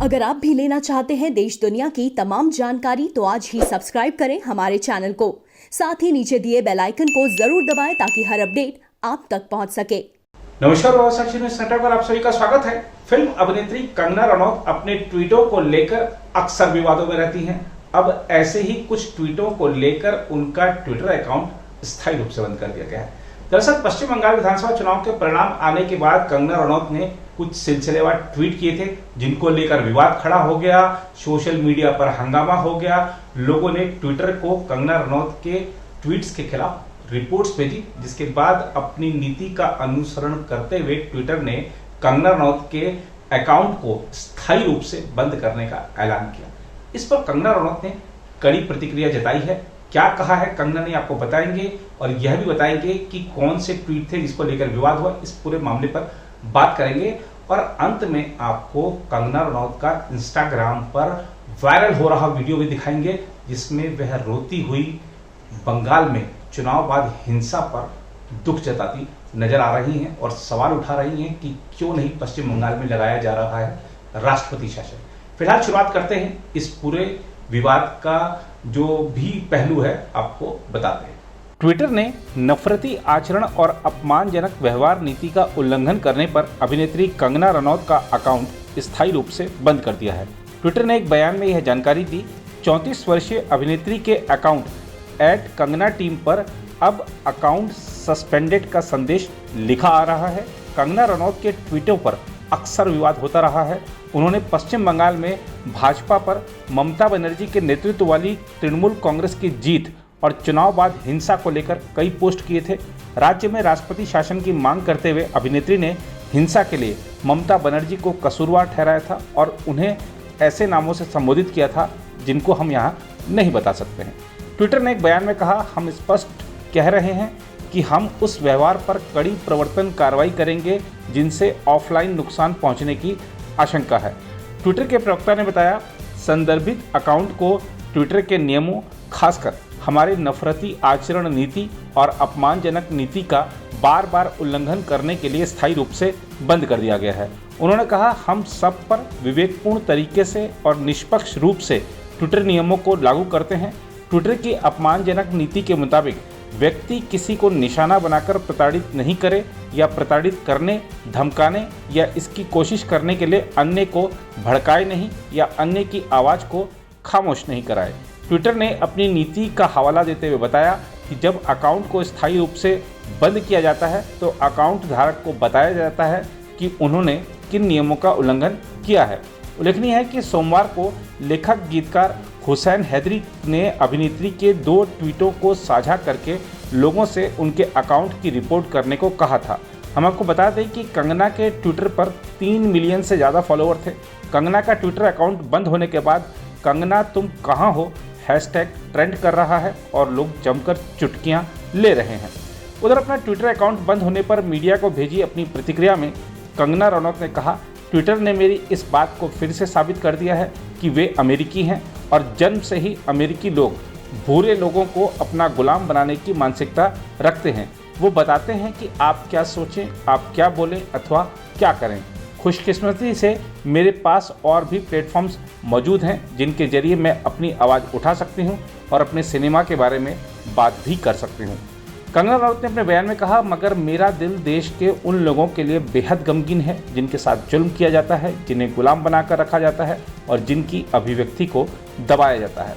अगर आप भी लेना चाहते हैं देश दुनिया की तमाम जानकारी तो आज ही सब्सक्राइब करें हमारे चैनल को। साथ ही नीचे दिए बेल आइकन को जरूर दबाएं ताकि हर अपडेट आप तक पहुंच सके। नमस्कार, पर आप सभी का स्वागत है। फिल्म अभिनेत्री कंगना रनौत अपने ट्वीटों को लेकर अक्सर विवादों में रहती हैं। अब ऐसे ही कुछ ट्वीटों को लेकर उनका ट्विटर अकाउंट स्थायी रूप से बंद कर दिया गया है। दरअसल पश्चिम बंगाल विधानसभा चुनाव के परिणाम आने के बाद कंगना रनौत ने कुछ सिलसिलेवार ट्वीट किए थे, जिनको लेकर विवाद खड़ा हो गया, सोशल मीडिया पर हंगामा हो गया। लोगों ने ट्विटर को कंगना रनौत के ट्वीट्स के खिलाफ रिपोर्ट्स भेजी, जिसके बाद अपनी नीति का अनुसरण करते हुए ट्विटर ने कंगना रनौत के अकाउंट को स्थायी रूप से बंद करने का ऐलान किया। इस पर कंगना रनौत ने कड़ी प्रतिक्रिया जताई है। क्या कहा है कंगना ने आपको बताएंगे, और यह भी बताएंगे कि कौन से ट्वीट थे जिसको लेकर विवाद हुआ। इस पूरे मामले पर बात करेंगे और अंत में आपको कंगना रनौत का इंस्टाग्राम पर वायरल हो रहा वीडियो भी दिखाएंगे, जिसमें वह रोती हुई बंगाल में चुनाव बाद हिंसा पर दुख जताती नजर आ रही हैं और सवाल उठा रही हैं कि क्यों नहीं पश्चिम बंगाल में लगाया जा रहा है राष्ट्रपति शासन। फिलहाल शुरुआत करते हैं इस पूरे विवाद का जो भी पहलू है आपको बताते हैं। ट्विटर ने नफरती आचरण और अपमानजनक व्यवहार नीति का उल्लंघन करने पर अभिनेत्री कंगना रनौत का अकाउंट स्थायी रूप से बंद कर दिया है। ट्विटर ने एक बयान में यह जानकारी दी। 34 वर्षीय अभिनेत्री के अकाउंट @कंगना टीम पर अब अकाउंट सस्पेंडेड का संदेश लिखा आ रहा है। कंगना रनौत के ट्वीटों पर अक्सर विवाद होता रहा है। उन्होंने पश्चिम बंगाल में भाजपा पर ममता बनर्जी के नेतृत्व वाली तृणमूल कांग्रेस की जीत और चुनाव बाद हिंसा को लेकर कई पोस्ट किए थे। राज्य में राष्ट्रपति शासन की मांग करते हुए अभिनेत्री ने हिंसा के लिए ममता बनर्जी को कसूरवार ठहराया था और उन्हें ऐसे नामों से संबोधित किया था जिनको हम यहाँ नहीं बता सकते हैं। ट्विटर ने एक बयान में कहा, हम स्पष्ट कह रहे हैं कि हम उस व्यवहार पर कड़ी प्रवर्तन कार्रवाई करेंगे जिनसे ऑफलाइन नुकसान पहुंचने की आशंका है। ट्विटर के प्रवक्ता ने बताया, संदर्भित अकाउंट को ट्विटर के नियमों, खासकर हमारे नफरती आचरण नीति और अपमानजनक नीति का बार बार उल्लंघन करने के लिए स्थायी रूप से बंद कर दिया गया है। उन्होंने कहा, हम सब पर विवेकपूर्ण तरीके से और निष्पक्ष रूप से ट्विटर नियमों को लागू करते हैं। ट्विटर की अपमानजनक नीति के मुताबिक व्यक्ति किसी को निशाना बनाकर प्रताड़ित नहीं करे या प्रताड़ित करने, धमकाने या इसकी कोशिश करने के लिए अन्य को भड़काए नहीं या अन्य की आवाज़ को खामोश नहीं कराए। ट्विटर ने अपनी नीति का हवाला देते हुए बताया कि जब अकाउंट को स्थायी रूप से बंद किया जाता है तो अकाउंट धारक को बताया जाता है कि उन्होंने किन नियमों का उल्लंघन किया है। उल्लेखनीय है कि सोमवार को लेखक गीतकार हुसैन हैदरी ने अभिनेत्री के 2 ट्वीटों को साझा करके लोगों से उनके अकाउंट की रिपोर्ट करने को कहा था। हम आपको बता दें कि कंगना के ट्विटर पर 3 मिलियन से ज़्यादा फॉलोअर थे। कंगना का ट्विटर अकाउंट बंद होने के बाद कंगना तुम कहाँ हो हैशटैग ट्रेंड कर रहा है और लोग जमकर चुटकियाँ ले रहे हैं। उधर अपना ट्विटर अकाउंट बंद होने पर मीडिया को भेजी अपनी प्रतिक्रिया में कंगना रनौत ने कहा, ट्विटर ने मेरी इस बात को फिर से साबित कर दिया है कि वे अमेरिकी हैं और जन्म से ही अमेरिकी लोग बुरे लोगों को अपना गुलाम बनाने की मानसिकता रखते हैं। वो बताते हैं कि आप क्या सोचें, आप क्या बोलें अथवा क्या करें। खुशकिस्मती से मेरे पास और भी प्लेटफॉर्म्स मौजूद हैं जिनके जरिए मैं अपनी आवाज़ उठा सकती हूं और अपने सिनेमा के बारे में बात भी कर सकती हूं। कंगना रनौत ने अपने बयान में कहा, मगर मेरा दिल देश के उन लोगों के लिए बेहद गमगीन है जिनके साथ जुल्म किया जाता है, जिन्हें गुलाम बनाकर रखा जाता है और जिनकी अभिव्यक्ति को दबाया जाता है।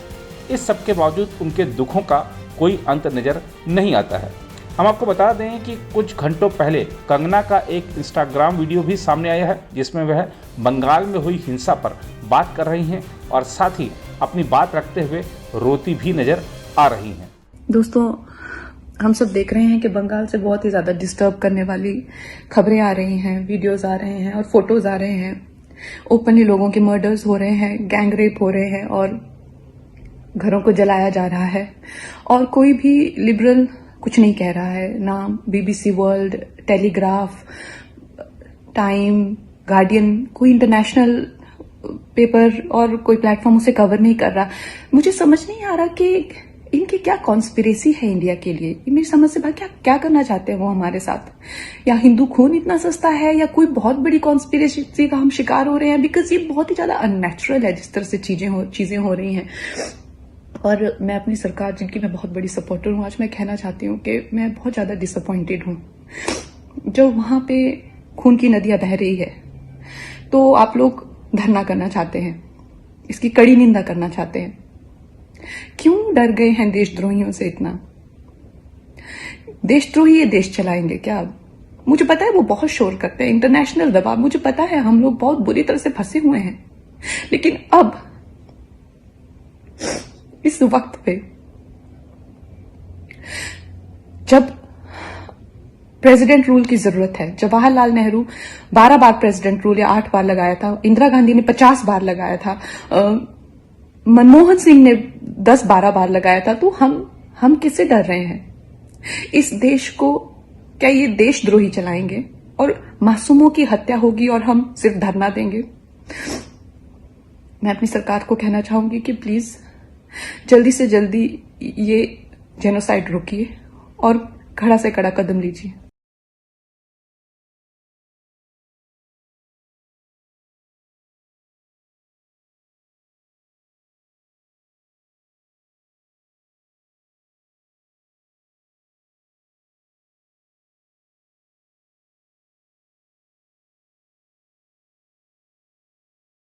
इस सब के बावजूद उनके दुखों का कोई अंत नज़र नहीं आता है। हम आपको बता दें कि कुछ घंटों पहले कंगना का एक इंस्टाग्राम वीडियो भी सामने आया है जिसमें वह बंगाल में हुई हिंसा पर बात कर रही हैं और साथ ही अपनी बात रखते हुए रोती भी नजर आ रही हैं। दोस्तों, हम सब देख रहे हैं कि बंगाल से बहुत ही ज्यादा डिस्टर्ब करने वाली खबरें आ रही हैं, वीडियोस आ रहे हैं और फोटोज आ रहे हैं। ओपनली लोगों के मर्डर्स हो रहे हैं, गैंग रेप हो रहे हैं और घरों को जलाया जा रहा है और कोई भी लिबरल कुछ नहीं कह रहा है। ना BBC world, telegraph, time, guardian, कोई इंटरनेशनल पेपर और कोई प्लेटफॉर्म उसे कवर नहीं कर रहा। मुझे समझ नहीं आ रहा कि इनकी क्या कॉन्स्पिरेसी है इंडिया के लिए? ये मेरी समझ से बाहर, क्या क्या करना चाहते हैं वो हमारे साथ? या हिंदू खून इतना सस्ता है, या कोई बहुत बड़ी कॉन्स्पिरेसी का हम शिकार हो रहे हैं? बिकॉज ये बहुत ही ज्यादा अननेचुरल है जिस तरह से चीजें हो रही हैं। और मैं अपनी सरकार, जिनकी मैं बहुत बड़ी सपोर्टर हूँ, आज मैं कहना चाहती हूँ कि मैं बहुत ज्यादा डिसअपॉइंटेड हूँ। जो वहां पे खून की नदियां बह रही है, तो आप लोग धरना करना चाहते हैं, इसकी कड़ी निंदा करना चाहते हैं। क्यों डर गए हैं देशद्रोहियों से इतना? देशद्रोही ये देश चलाएंगे क्या? मुझे पता है वो बहुत शोर करते हैं, इंटरनेशनल दबाव, मुझे पता है हम लोग बहुत बुरी तरह से फंसे हुए हैं। लेकिन अब इस वक्त पे जब प्रेसिडेंट रूल की जरूरत है, जवाहरलाल नेहरू 12 बार प्रेसिडेंट रूल या 8 बार लगाया था, इंदिरा गांधी ने 50 बार लगाया था, मनमोहन सिंह ने 10-12 बार लगाया था, तो हम किससे डर रहे हैं? इस देश को क्या ये देशद्रोही चलाएंगे और मासूमों की हत्या होगी और हम सिर्फ धरना देंगे? मैं अपनी सरकार को कहना चाहूंगी कि प्लीज जल्दी से जल्दी ये जेनोसाइड रोकिए और कड़ा से कड़ा कदम लीजिए।